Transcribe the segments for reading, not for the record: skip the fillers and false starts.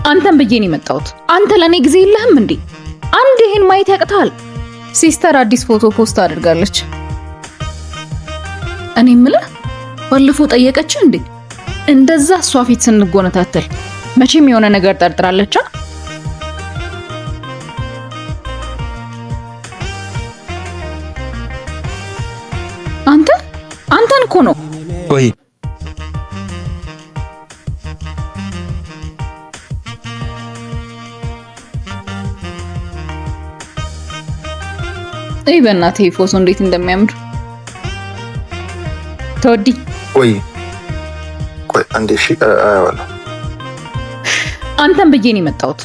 አንተን ብዬ ነው የመጣሁት። አንተ ለኔ ጊዜ የለህም እንዴ? አንድ ይሄን ማየት ያቅታል። ሲስተር አዲስ ፎቶ ፖስት አድርጋለች። እኔ የምልህ ባለፈው ጠየቀች እንዴ? እንደዛ እሷ ፊት ስንጎነታተል መቼም የሆነ ነገር ጠርጥራለች። አንተን እኮ ነው። ወይ እይ በእናትህ ፎቶ እንዴት እንደሚያምር ተወዲ። ወይ አንዴ እሺ አያዋለሁ። አንተን ብዬ ነው የመጣሁት።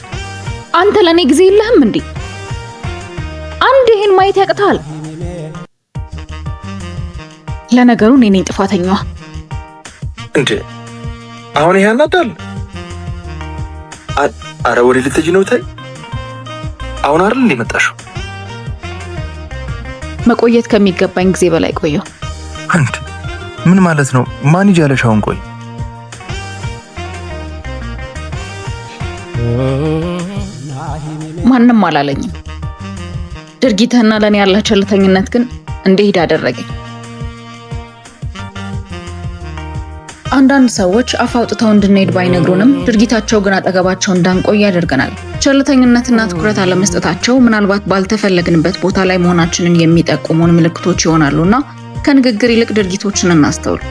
አንተ ለኔ ጊዜ የለህም እንዴ? አንድ ይሄን ማየት ያቅታል። ለነገሩ እኔ ነኝ ጥፋተኛዋ እንዴ። አሁን ይሄ አናዳል። አረ ወደ ልትጂ ነው ታይ። አሁን አይደል እንዴ መጣሽው? መቆየት ከሚገባኝ ጊዜ በላይ ቆየው። አንተ ምን ማለት ነው? ማን ይጃለሽ? አሁን ቆይ ማንንም አላለኝም። ድርጊትህና ለኔ ያለ ቸልተኝነት ግን እንደሄድ አደረገኝ። አንዳንድ ሰዎች አፍ አውጥተው እንድንሄድ ባይነግሩንም ድርጊታቸው ግን አጠገባቸው እንዳንቆይ ያደርገናል። ቸልተኝነትና ትኩረት አለመስጠታቸው ምናልባት ባልተፈለግንበት ቦታ ላይ መሆናችንን የሚጠቁሙን ምልክቶች ይሆናሉና ከንግግር ይልቅ ድርጊቶችን እናስተውል።